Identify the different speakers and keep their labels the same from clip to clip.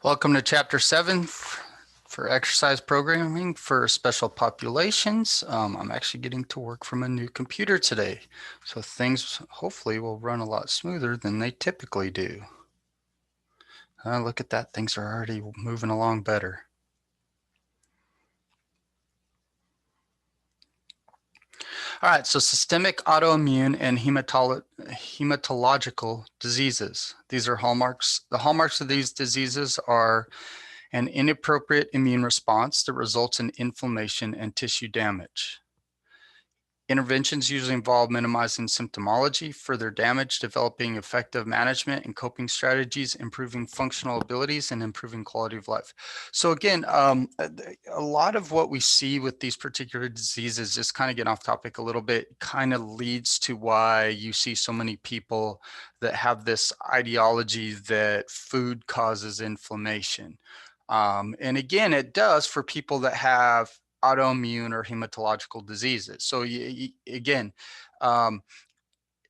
Speaker 1: Welcome to Chapter 7 for exercise programming for special populations. I'm actually getting to work from a new computer today, so things hopefully will run a lot smoother than they typically do. Look at that, things are already moving along better. All right, so systemic autoimmune and hematological diseases. These are hallmarks. The hallmarks of these diseases are an inappropriate immune response that results in inflammation and tissue damage. Interventions usually involve minimizing symptomology, further damage, developing effective management and coping strategies, improving functional abilities, and improving quality of life. So again, a lot of what we see with these particular diseases, just kind of getting off topic a little bit, kind of leads to why you see so many people that have this ideology that food causes inflammation. And again, it does for people that have autoimmune or hematological diseases. So again, um,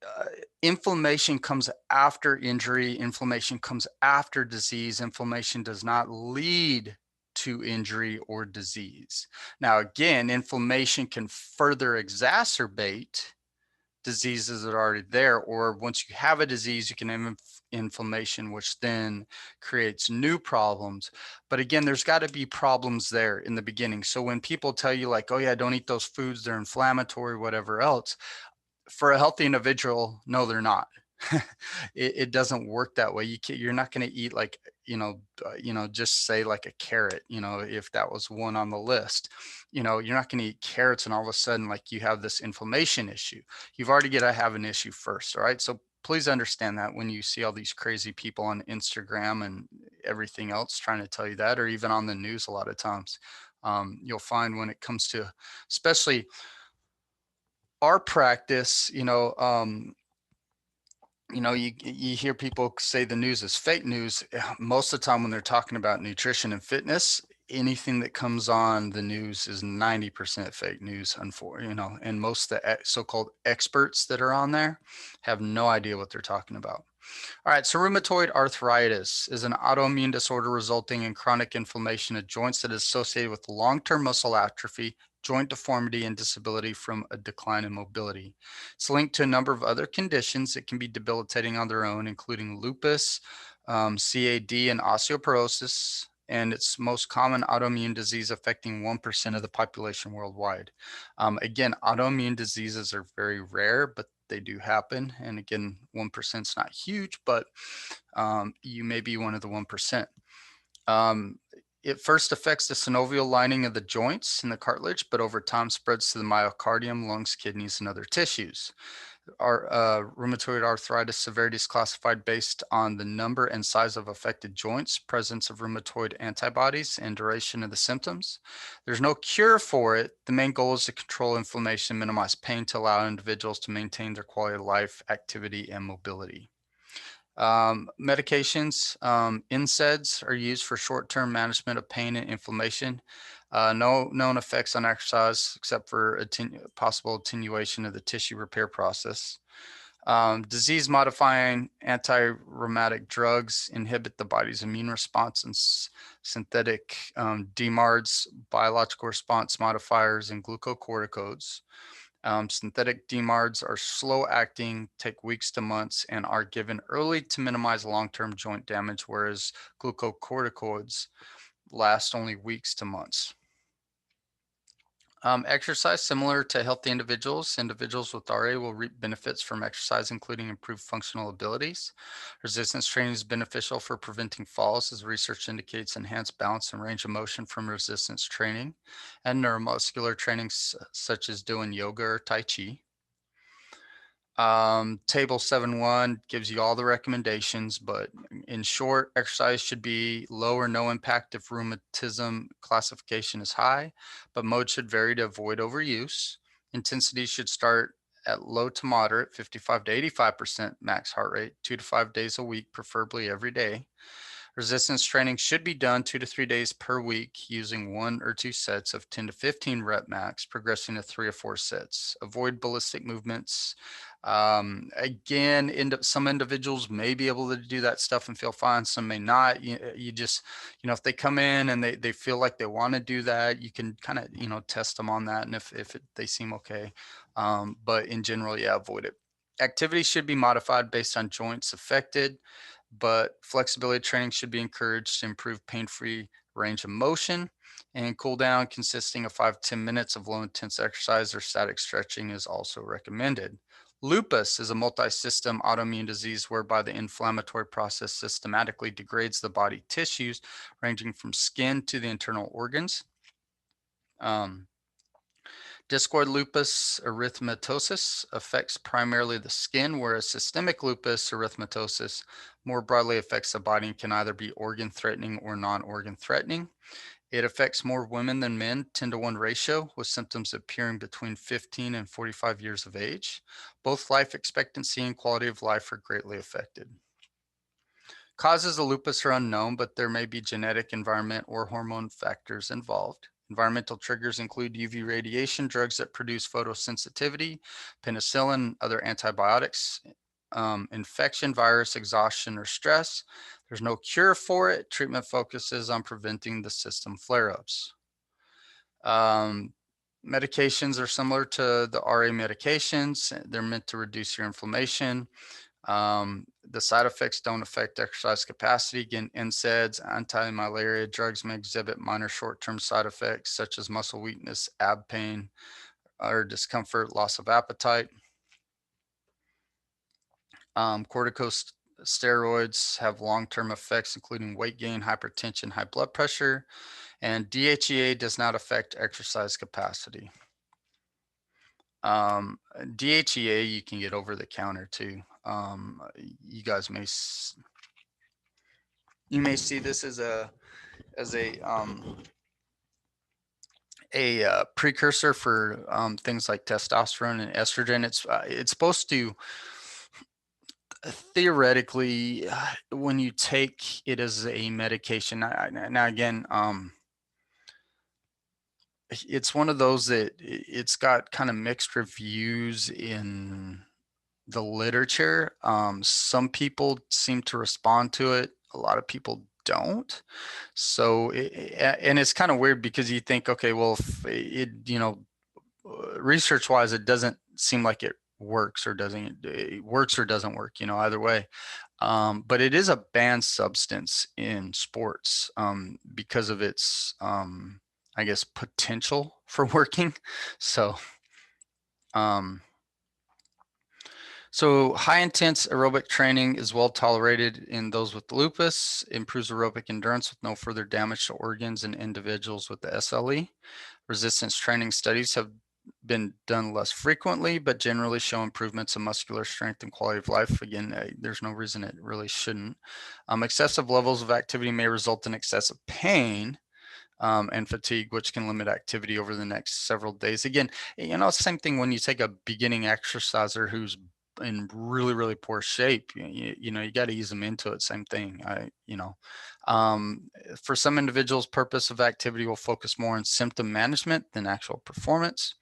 Speaker 1: uh, inflammation comes after injury. Inflammation comes after disease. Inflammation does not lead to injury or disease. Now, again, inflammation can further exacerbate diseases that are already there, or once you have a disease, you can have inflammation, which then creates new problems. But again, there's got to be problems there in the beginning. So when people tell you like, oh yeah, don't eat those foods, they're inflammatory, whatever else, for a healthy individual, no, they're not. It doesn't work that way. You're not going to eat like, just say like a carrot, if that was one on the list, you're not going to eat carrots and all of a sudden like you have this inflammation issue. You've already got to have an issue first. All right. So please understand that when you see all these crazy people on Instagram and everything else trying to tell you that, or even on the news, a lot of times, you'll find when it comes to, especially our practice, you hear people say the news is fake news. Most of the time when they're talking about nutrition and fitness, anything that comes on the news is 90% fake news, unfortunately, and most of the so-called experts that are on there have no idea what they're talking about. All right, so rheumatoid arthritis is an autoimmune disorder resulting in chronic inflammation of joints that is associated with long-term muscle atrophy, joint deformity, and disability from a decline in mobility. It's linked to a number of other conditions that can be debilitating on their own, including lupus, CAD, and osteoporosis, and it's most common autoimmune disease affecting 1% of the population worldwide. Again, autoimmune diseases are very rare, but they do happen. And again, 1% is not huge, but you may be one of the 1%. It first affects the synovial lining of the joints and the cartilage, but over time spreads to the myocardium, lungs, kidneys, and other tissues. Our rheumatoid arthritis severity is classified based on the number and size of affected joints, presence of rheumatoid antibodies, and duration of the symptoms. There's no cure for it. The main goal is to control inflammation, minimize pain to allow individuals to maintain their quality of life, activity, and mobility. Medications, NSAIDs are used for short-term management of pain and inflammation. No known effects on exercise except for possible attenuation of the tissue repair process. Disease-modifying anti-rheumatic drugs inhibit the body's immune response, and synthetic DMARDs, biological response modifiers, and glucocorticoids. Synthetic DMARDs are slow acting, take weeks to months, and are given early to minimize long-term joint damage, whereas glucocorticoids last only weeks to months. Exercise, similar to healthy individuals, individuals with RA will reap benefits from exercise, including improved functional abilities. Resistance training is beneficial for preventing falls, as research indicates enhanced balance and range of motion from resistance training, and neuromuscular training, such as doing yoga or Tai Chi. Table 7.1 gives you all the recommendations, but in short, exercise should be low or no impact if rheumatism classification is high, but mode should vary to avoid overuse. Intensity should start at low to moderate, 55 to 85% max heart rate, 2 to 5 days a week, preferably every day. Resistance training should be done 2 to 3 days per week using 1 or 2 sets of 10 to 15 rep max, progressing to 3 or 4 sets. Avoid ballistic movements Again, some individuals may be able to do that stuff and feel fine. Some may not. You just, if they come in and they feel like they want to do that, you can kind of, test them on that. And if they seem okay, but in general, yeah, avoid it. Activity should be modified based on joints affected, but flexibility training should be encouraged to improve pain-free range of motion. And cool down consisting of 5 to 10 minutes of low intense exercise or static stretching is also recommended. Lupus is a multi-system autoimmune disease whereby the inflammatory process systematically degrades the body tissues, ranging from skin to the internal organs. Discoid lupus erythematosus affects primarily the skin, whereas systemic lupus erythematosus more broadly affects the body and can either be organ-threatening or non-organ threatening. It affects more women than men, 10-to-1 ratio, with symptoms appearing between 15 and 45 years of age. Both life expectancy and quality of life are greatly affected. Causes of lupus are unknown, but there may be genetic, environment, or hormone factors involved. Environmental triggers include UV radiation, drugs that produce photosensitivity, penicillin, other antibiotics, infection, virus, exhaustion, or stress. There's no cure for it. Treatment focuses on preventing the system flare-ups. Medications are similar to the RA medications. They're meant to reduce your inflammation. The side effects don't affect exercise capacity. Again, NSAIDs, anti-malaria drugs may exhibit minor short-term side effects such as muscle weakness, ab pain, or discomfort, loss of appetite. Corticosteroids have long-term effects, including weight gain, hypertension, high blood pressure, and DHEA does not affect exercise capacity. DHEA you can get over the counter too. You guys may see this as a precursor for things like testosterone and estrogen. It's supposed to theoretically, when you take it as a medication. Now again, it's one of those that it's got kind of mixed reviews in the literature. Some people seem to respond to it. A lot of people don't. So, and it's kind of weird because you think, okay, well, if it, research wise, it doesn't seem like it works or doesn't work, either way. But it is a banned substance in sports because of its, I guess, potential for working. So, high intense aerobic training is well tolerated in those with lupus, improves aerobic endurance with no further damage to organs in individuals with the SLE. Resistance training studies have been done less frequently, but generally show improvements in muscular strength and quality of life. Again, there's no reason it really shouldn't. Excessive levels of activity may result in excessive pain and fatigue, which can limit activity over the next several days. Again, same thing when you take a beginning exerciser who's in really, really poor shape, you got to ease them into it. Same thing. For some individuals, purpose of activity will focus more on symptom management than actual performance.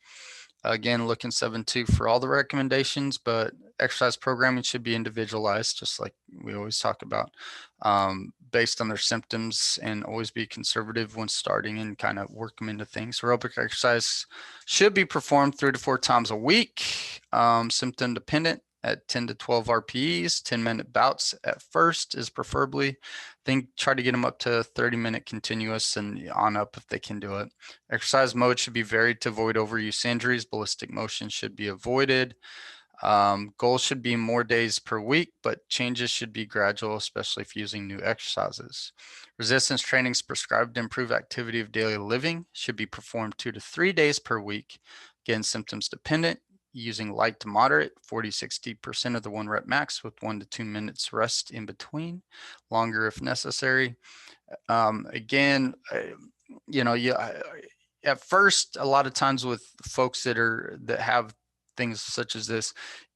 Speaker 1: Again, look in 7.2 for all the recommendations, but exercise programming should be individualized, just like we always talk about, based on their symptoms, and always be conservative when starting and kind of work them into things. Aerobic exercise should be performed 3 to 4 times a week, symptom dependent at 10 to 12 RPEs, 10-minute bouts at first is preferably. Then try to get them up to 30-minute continuous and on up if they can do it. Exercise mode should be varied to avoid overuse injuries. Ballistic motion should be avoided. Goals should be more days per week, but changes should be gradual, especially if using new exercises. Resistance training is prescribed to improve activity of daily living, should be performed 2 to 3 days per week. Again, symptoms dependent, using light to moderate, 40-60% of the 1 rep max with 1 to 2 minutes rest in between, longer if necessary. Again, at first, a lot of times with folks that have things such as this,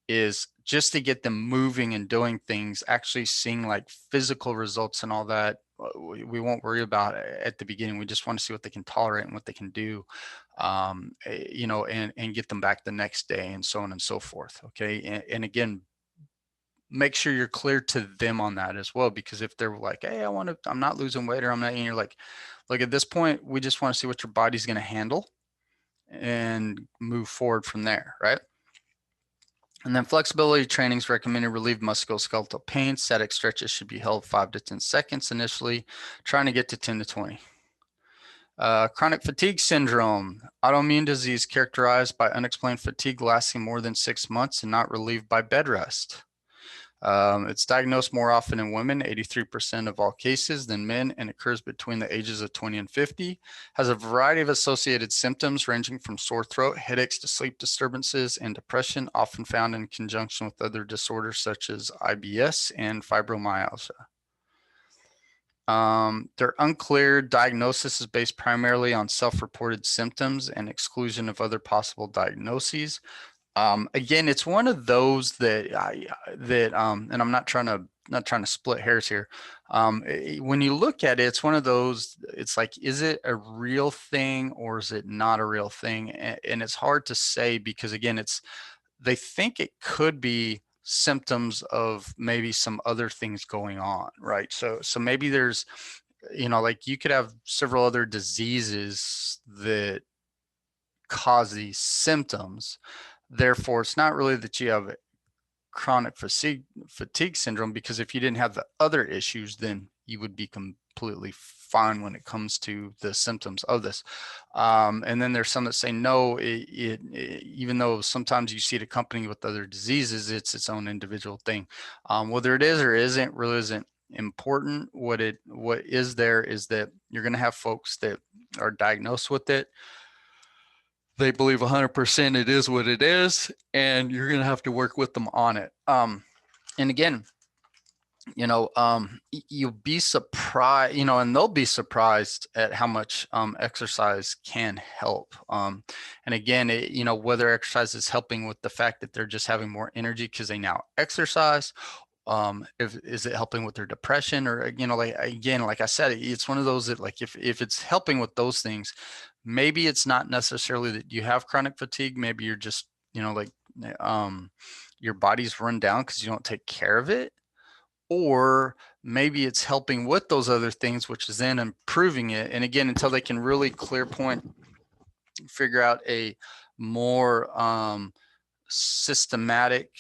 Speaker 1: is just to get them moving and doing things, actually seeing like physical results and all that. We won't worry about it at the beginning. We just want to see what they can tolerate and what they can do, you know, and get them back the next day and so on and so forth. Okay. And again, make sure you're clear to them on that as well, because if they're like, hey, I'm not losing weight, or I'm not, and you're like, look, at this point, we just want to see what your body's going to handle and move forward from there. Right. And then flexibility training is recommended to relieve musculoskeletal pain. Static stretches should be held 5 to 10 seconds initially, trying to get to 10 to 20. Chronic fatigue syndrome, autoimmune disease characterized by unexplained fatigue lasting more than 6 months and not relieved by bed rest. It's diagnosed more often in women, 83% of all cases, than men, and occurs between the ages of 20 and 50. Has a variety of associated symptoms ranging from sore throat, headaches to sleep disturbances, and depression, often found in conjunction with other disorders such as IBS and fibromyalgia. Their unclear diagnosis is based primarily on self-reported symptoms and exclusion of other possible diagnoses. Again, it's one of those that and I'm not trying to split hairs here. When you look at it, it's one of those, it's like, is it a real thing or is it not a real thing? And it's hard to say, because again, they think it could be symptoms of maybe some other things going on, right? So maybe there's, you know, like you could have several other diseases that cause these symptoms. Therefore, it's not really that you have chronic fatigue syndrome, because if you didn't have the other issues, then you would be completely fine when it comes to the symptoms of this. And then there's some that say no, even though sometimes you see it accompanied with other diseases, it's its own individual thing. Whether it is or isn't really isn't important. What is there is that you're going to have folks that are diagnosed with it. They believe 100% it is what it is, and you're going to have to work with them on it. And again, you know, you'll be surprised, you know, and they'll be surprised at how much exercise can help. And again, you know, whether exercise is helping with the fact that they're just having more energy because they now exercise, is it helping with their depression, or, you know, like, again, like I said, it's one of those that, like, if it's helping with those things, maybe it's not necessarily that you have chronic fatigue. Maybe you're just, you know, like, your body's run down because you don't take care of it, or maybe it's helping with those other things, which is then improving it. And again, until they can really clear point, figure out a more systematic,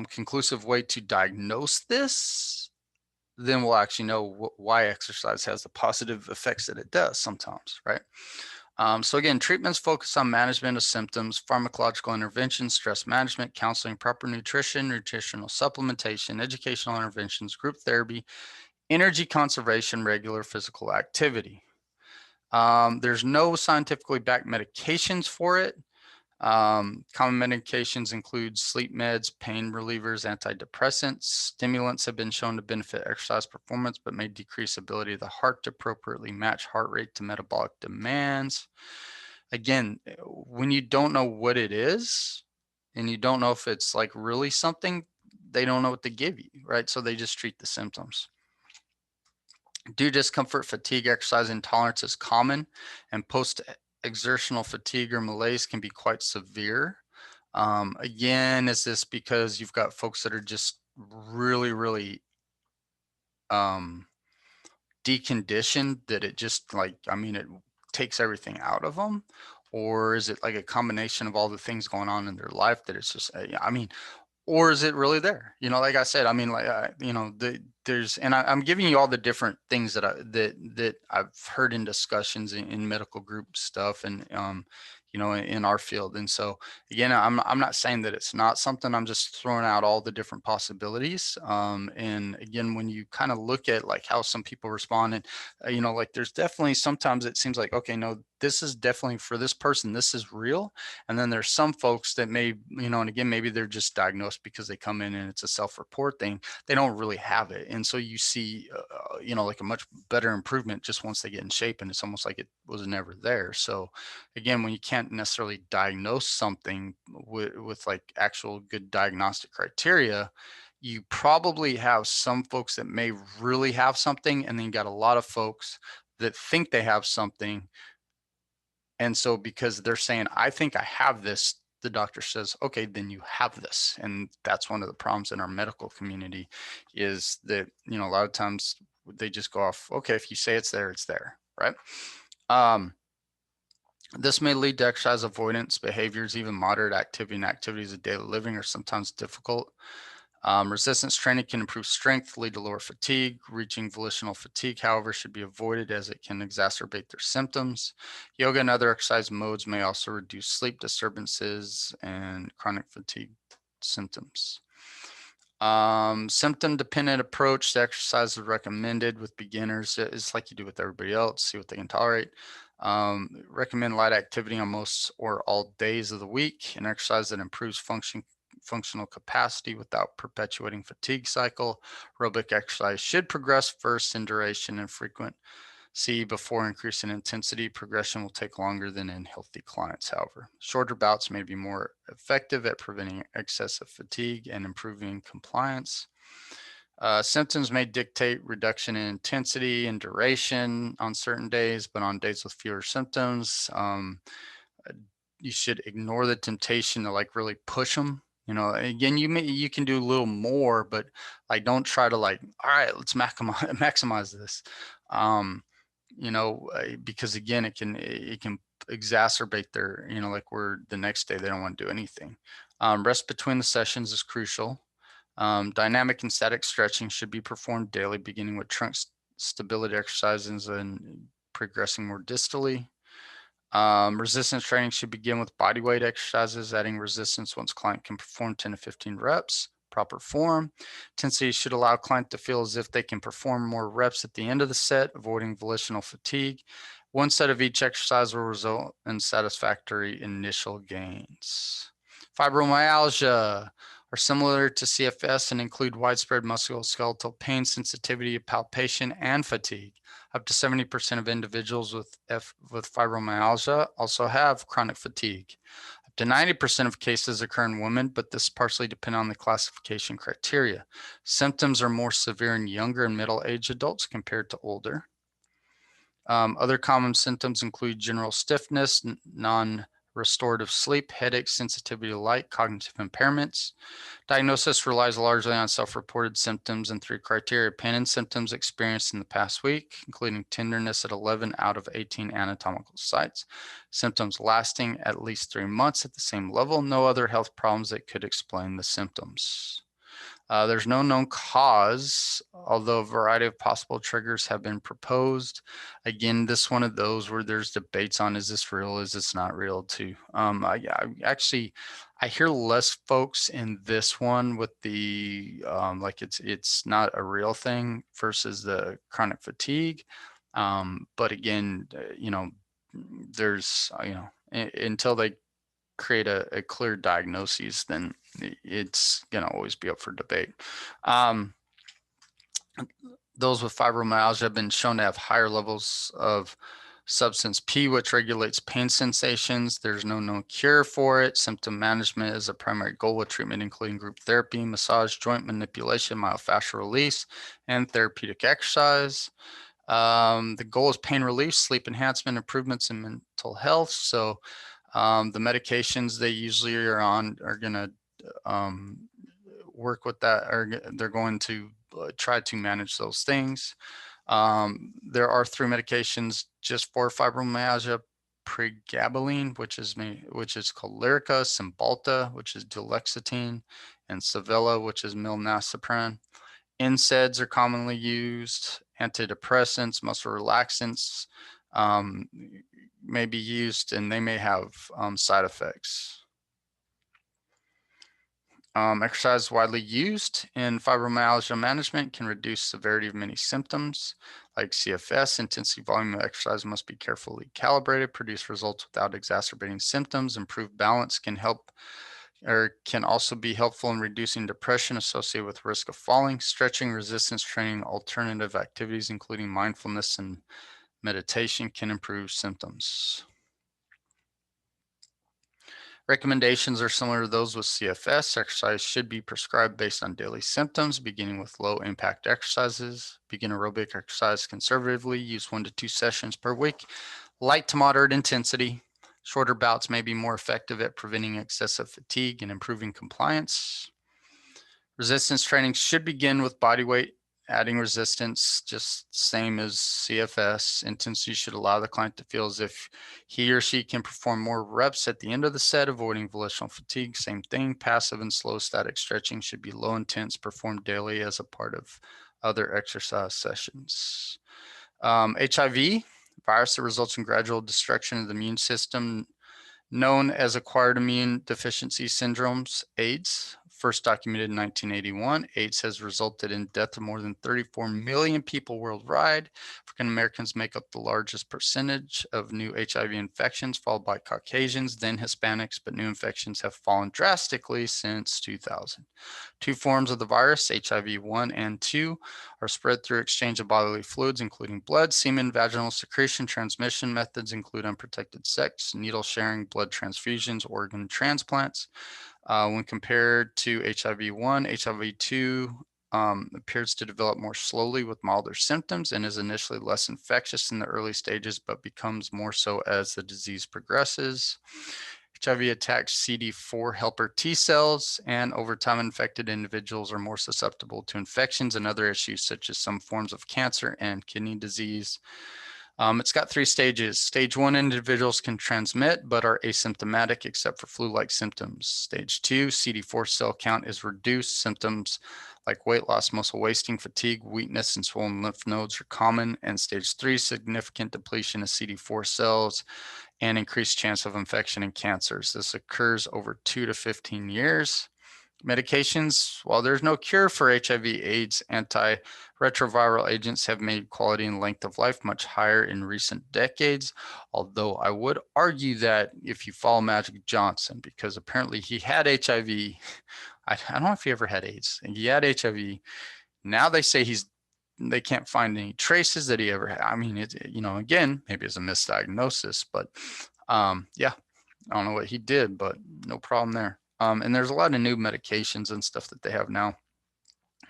Speaker 1: conclusive way to diagnose this, then we'll actually know why exercise has the positive effects that it does sometimes, right? So again, treatments focus on management of symptoms, pharmacological intervention, stress management, counseling, proper nutrition, nutritional supplementation, educational interventions, group therapy, energy conservation, regular physical activity. There's no scientifically backed medications for it. Common medications include sleep meds, pain relievers, antidepressants. Stimulants have been shown to benefit exercise performance, but may decrease ability of the heart to appropriately match heart rate to metabolic demands. Again, when you don't know what it is, and you don't know if it's like really something, they don't know what to give you, right? So they just treat the symptoms. Due discomfort, fatigue, exercise intolerance is common, and post-exertional fatigue or malaise can be quite severe. Again, is this because you've got folks that are just really, really deconditioned, that it just, like, I mean, it takes everything out of them? Or is it like a combination of all the things going on in their life that it's just, I mean, or is it really there? You know, like I said, I mean, like, you know, there's, and I'm giving you all the different things that I've heard in discussions in medical group stuff, and you know, in our field. And so again, I'm not saying that it's not something. I'm just throwing out all the different possibilities. And again, when you kind of look at like how some people respond, and you know, like, there's definitely sometimes it seems like, okay, no, this is definitely for this person, this is real. And then there's some folks that may, you know, and again, maybe they're just diagnosed because they come in and it's a self-report thing. They don't really have it. And so you see, you know, like a much better improvement just once they get in shape, and it's almost like it was never there. So again, when you can't can't necessarily diagnose something with like actual good diagnostic criteria, you probably have some folks that may really have something, and then you got a lot of folks that think they have something. And so because they're saying, I think I have this, the doctor says, okay, then you have this. And that's one of the problems in our medical community is that, you know, a lot of times they just go off, okay, if you say it's there, right? This may lead to exercise avoidance behaviors. Even moderate activity and activities of daily living are sometimes difficult. Resistance training can improve strength, lead to lower fatigue. Reaching volitional fatigue, however, should be avoided as it can exacerbate their symptoms. Yoga and other exercise modes may also reduce sleep disturbances and chronic fatigue symptoms. Symptom-dependent approach to exercise is recommended with beginners. It's like you do with everybody else, see what they can tolerate. Recommend light activity on most or all days of the week, and exercise that improves functional capacity without perpetuating fatigue cycle. Aerobic exercise should progress first in duration and frequency before increasing intensity. Progression will take longer than in healthy clients, however. Shorter bouts may be more effective at preventing excessive fatigue and improving compliance. Symptoms may dictate reduction in intensity and duration on certain days, but on days with fewer symptoms, you should ignore the temptation to like really push them. You know, again, you can do a little more, but like don't try to like, all right, let's maximize this. You know, because again, it can exacerbate their, you know, like where the next day they don't want to do anything. Rest between the sessions is crucial. Dynamic and static stretching should be performed daily, beginning with trunk stability exercises and progressing more distally. Resistance training should begin with body weight exercises, adding resistance once client can perform 10 to 15 reps. Proper form. Intensity should allow client to feel as if they can perform more reps at the end of the set, avoiding volitional fatigue. One set of each exercise will result in satisfactory initial gains. Fibromyalgia are similar to CFS and include widespread musculoskeletal pain, sensitivity, palpation, and fatigue. Up to 70% of individuals with fibromyalgia also have chronic fatigue. Up to 90% of cases occur in women, but this partially depends on the classification criteria. Symptoms are more severe in younger and middle-aged adults compared to older. Other common symptoms include general stiffness, non-restorative sleep, headache, sensitivity to light, cognitive impairments. Diagnosis relies largely on self-reported symptoms and 3 criteria: pain and symptoms experienced in the past week, including tenderness at 11 out of 18 anatomical sites, symptoms lasting at least 3 months at the same level, no other health problems that could explain the symptoms. There's no known cause, although a variety of possible triggers have been proposed. Again, this one of those where there's debates on, is this real, is this not real too. I hear less folks in this one with the like it's not a real thing versus the chronic fatigue. But again, you know, there's you know, until they create a clear diagnosis, then it's going to always be up for debate. Those with fibromyalgia have been shown to have higher levels of substance P, which regulates pain sensations. There's no known cure for it. Symptom management is a primary goal with treatment, including group therapy, massage, joint manipulation, myofascial release, and therapeutic exercise. The goal is pain relief, sleep enhancement, improvements in mental health. So the medications they usually are on are going to work with that, or they're going to try to manage those things. There are 3 medications just for fibromyalgia: pregabalin, which is called Lyrica, Cymbalta, which is duloxetine, and Savella, which is milnacipran. NSAIDs are commonly used. Antidepressants, muscle relaxants may be used, and they may have side effects. Exercise widely used in fibromyalgia management can reduce severity of many symptoms like CFS. Intensity volume of exercise must be carefully calibrated, produce results without exacerbating symptoms. Improved balance can help, or can also be helpful in reducing depression associated with risk of falling. Stretching, resistance training, alternative activities, including mindfulness and meditation, can improve symptoms. Recommendations are similar to those with CFS. Exercise should be prescribed based on daily symptoms, beginning with low impact exercises. Begin aerobic exercise conservatively, use 1 to 2 sessions per week. Light to moderate intensity. Shorter bouts may be more effective at preventing excessive fatigue and improving compliance. Resistance training should begin with body weight, adding resistance, just same as CFS. Intensity should allow the client to feel as if he or she can perform more reps at the end of the set, avoiding volitional fatigue. Same thing, passive and slow static stretching should be low intense, performed daily as a part of other exercise sessions. HIV, virus that results in gradual destruction of the immune system, known as acquired immune deficiency syndromes, AIDS. First documented in 1981, AIDS has resulted in death of more than 34 million people worldwide. African Americans make up the largest percentage of new HIV infections, followed by Caucasians, then Hispanics, but new infections have fallen drastically since 2000. Two forms of the virus, HIV 1 and 2, are spread through exchange of bodily fluids, including blood, semen, vaginal secretion. Transmission methods include unprotected sex, needle sharing, blood transfusions, organ transplants. When compared to HIV-1, HIV-2 appears to develop more slowly with milder symptoms and is initially less infectious in the early stages, but becomes more so as the disease progresses. HIV attacks CD4 helper T cells, and over time, infected individuals are more susceptible to infections and other issues, such as some forms of cancer and kidney disease. It's got 3 stages. Stage 1, individuals can transmit but are asymptomatic except for flu-like symptoms. Stage 2, CD4 cell count is reduced. Symptoms like weight loss, muscle wasting, fatigue, weakness, and swollen lymph nodes are common. And stage 3, significant depletion of CD4 cells and increased chance of infection and cancers. This occurs over 2 to 15 years. Medications, while there's no cure for HIV/AIDS, antiretroviral agents have made quality and length of life much higher in recent decades. Although I would argue that if you follow Magic Johnson, because apparently he had HIV, I don't know if he ever had AIDS, and he had HIV. Now they say they can't find any traces that he ever had. I mean, again, maybe it's a misdiagnosis, but yeah, I don't know what he did, but no problem there. And there's a lot of new medications and stuff that they have now.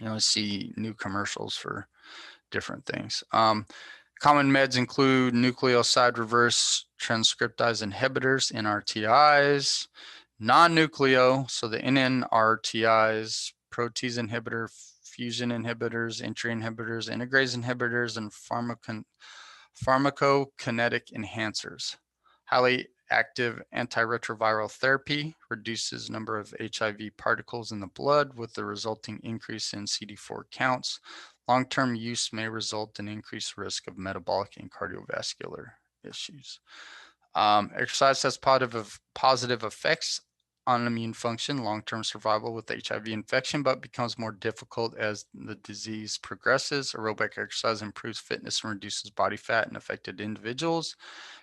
Speaker 1: I see new commercials for different things. Common meds include nucleoside reverse transcriptase inhibitors, NRTIs, non-nucleo, so the NNRTIs, protease inhibitor, fusion inhibitors, entry inhibitors, integrase inhibitors, and pharmacokinetic enhancers. Highly active antiretroviral therapy reduces number of HIV particles in the blood with the resulting increase in CD4 counts. Long-term use may result in increased risk of metabolic and cardiovascular issues. Exercise has positive effects on immune function, long-term survival with HIV infection, but becomes more difficult as the disease progresses. Aerobic exercise improves fitness and reduces body fat in affected individuals.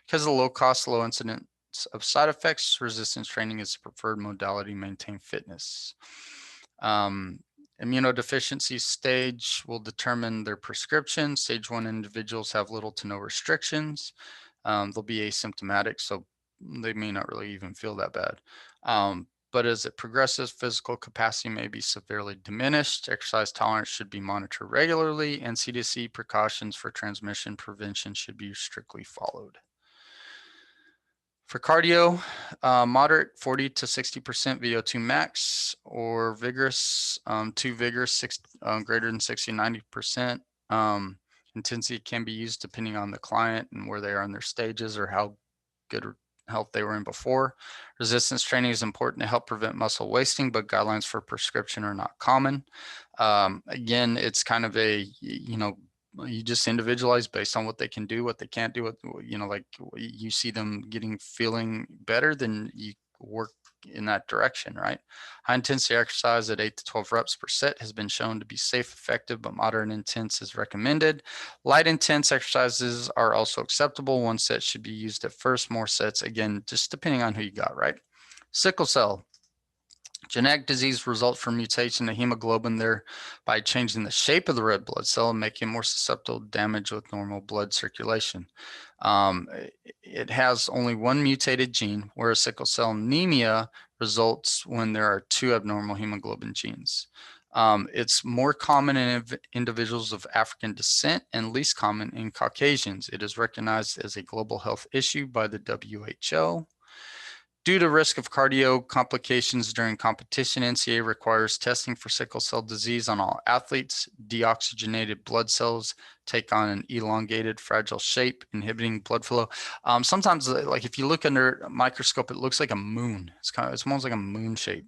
Speaker 1: Because of the low cost, low incidence of side effects, resistance training is the preferred modality to maintain fitness. Immunodeficiency stage will determine their prescription. Stage 1 individuals have little to no restrictions. They'll be asymptomatic, so they may not really even feel that bad. But as it progresses, physical capacity may be severely diminished. Exercise tolerance should be monitored regularly, and CDC precautions for transmission prevention should be strictly followed. For cardio, moderate 40 to 60% VO2 max, or vigorous, too vigorous, greater than 60 to 90%. Intensity can be used depending on the client and where they are in their stages or how good health they were in before. Resistance training is important to help prevent muscle wasting, but guidelines for prescription are not common. Again, it's kind of you just individualize based on what they can do, what they can't do. Like you see them feeling better, then you work in that direction, right? High intensity exercise at 8 to 12 reps per set has been shown to be safe, effective, but moderate intense is recommended. Light intense exercises are also acceptable. 1 set should be used at first, more sets, again, just depending on who you got, right? Sickle cell. Genetic disease results from mutation of hemoglobin, thereby changing the shape of the red blood cell and making it more susceptible to damage with normal blood circulation. It has only one mutated gene, whereas sickle cell anemia results when there are two abnormal hemoglobin genes. It's more common in individuals of African descent and least common in Caucasians. It is recognized as a global health issue by the WHO. Due to risk of cardio complications during competition, NCAA requires testing for sickle cell disease on all athletes. Deoxygenated blood cells take on an elongated, fragile shape, inhibiting blood flow. Sometimes, like if you look under a microscope, it looks like a moon. It's almost like a moon shape.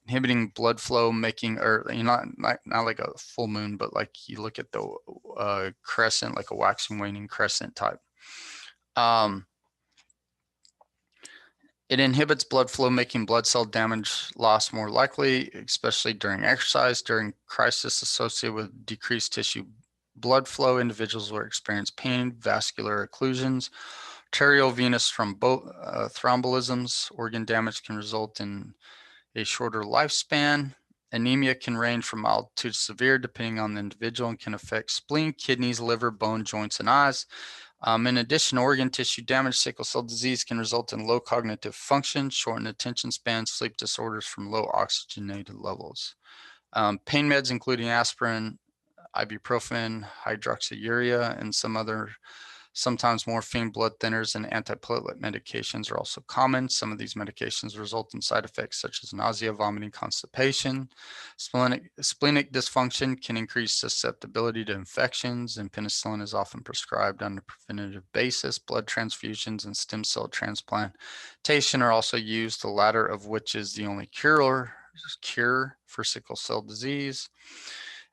Speaker 1: Inhibiting blood flow, making, or not like a full moon, but like you look at the crescent, like a waxing waning crescent type. It inhibits blood flow, making blood cell damage loss more likely, especially during exercise. During crisis associated with decreased tissue blood flow, individuals will experience pain, vascular occlusions, arteriovenous thrombolisms. Organ damage can result in a shorter lifespan. Anemia can range from mild to severe depending on the individual and can affect spleen, kidneys, liver, bone, joints, and eyes. In addition, organ tissue damage, sickle cell disease can result in low cognitive function, shortened attention span, sleep disorders from low oxygenated levels. Pain meds, including aspirin, ibuprofen, hydroxyurea, and some other sometimes morphine, blood thinners, and antiplatelet medications are also common. Some of these medications result in side effects such as nausea, vomiting, constipation. Splenic dysfunction can increase susceptibility to infections, and penicillin is often prescribed on a preventative basis. Blood transfusions and stem cell transplantation are also used, the latter of which is the only cure for sickle cell disease.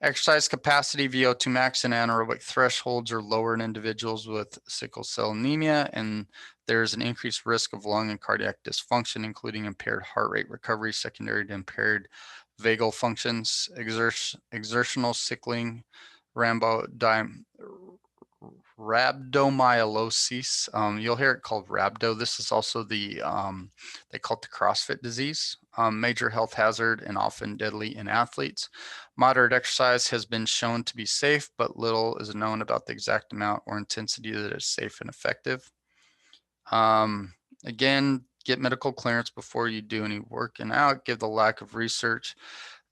Speaker 1: Exercise capacity, VO2 max, and anaerobic thresholds are lower in individuals with sickle cell anemia, and there's an increased risk of lung and cardiac dysfunction, including impaired heart rate recovery secondary to impaired vagal functions, exertional sickling, rhabdomyolysis. You'll hear it called rhabdo. This is also they call it the CrossFit disease, major health hazard and often deadly in athletes. Moderate exercise has been shown to be safe, but little is known about the exact amount or intensity that is safe and effective. Again, get medical clearance before you do any working out. Give the lack of research.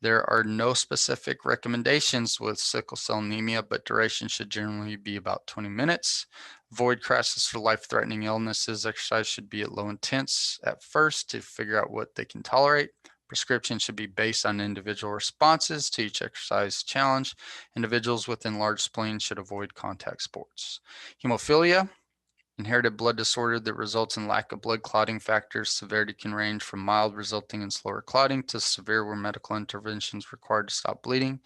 Speaker 1: There are no specific recommendations with sickle cell anemia, but duration should generally be about 20 minutes. Avoid crisis for life-threatening illnesses. Exercise should be at low intense at first to figure out what they can tolerate. Prescription should be based on individual responses to each exercise challenge. Individuals with enlarged spleen should avoid contact sports. Hemophilia. Inherited blood disorder that results in lack of blood clotting factors. Severity can range from mild, resulting in slower clotting, to severe, where medical intervention is required to stop bleeding.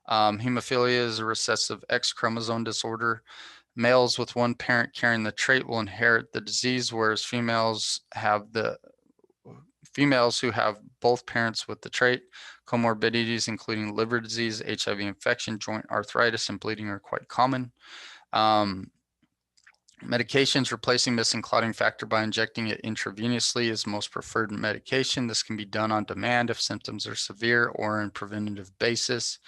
Speaker 1: Hemophilia is a recessive X chromosome disorder. Males with one parent carrying the trait will inherit the disease, whereas females who have both parents with the trait. Comorbidities including liver disease, HIV infection, joint arthritis, and bleeding are quite common. Medications replacing missing clotting factor by injecting it intravenously is most preferred medication. This can be done on demand if symptoms are severe or on preventative basis.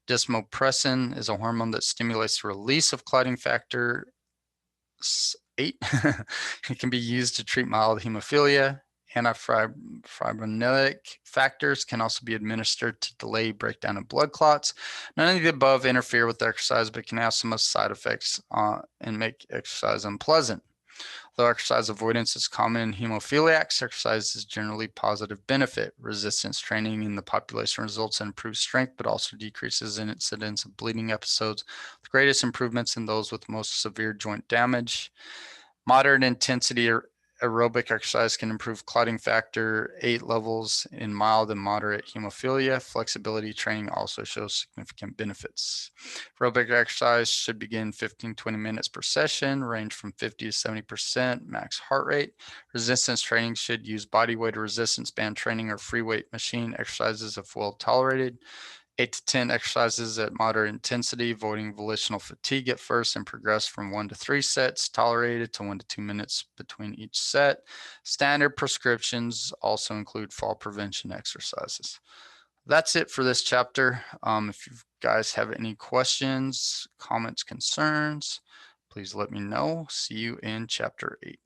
Speaker 1: Desmopressin is a hormone that stimulates the release of clotting factor 8. It can be used to treat mild hemophilia. Antifibrinolytic factors can also be administered to delay breakdown of blood clots. None of the above interfere with exercise, but can have some side effects and make exercise unpleasant. Though exercise avoidance is common in hemophiliacs, exercise is generally positive benefit. Resistance training in the population results in improved strength, but also decreases in incidence of bleeding episodes, with greatest improvements in those with most severe joint damage. Moderate intensity aerobic exercise can improve clotting factor 8 levels in mild and moderate hemophilia. Flexibility training also shows significant benefits. Aerobic exercise should begin 15-20 minutes per session, range from 50 to 70% max heart rate. Resistance training should use body weight or resistance band training or free weight machine exercises if well tolerated. 8 to 10 exercises at moderate intensity, avoiding volitional fatigue at first, and progress from 1 to 3 sets, tolerated to 1 to 2 minutes between each set. Standard prescriptions also include fall prevention exercises. That's it for this chapter. If you guys have any questions, comments, concerns, please let me know. See you in chapter 8.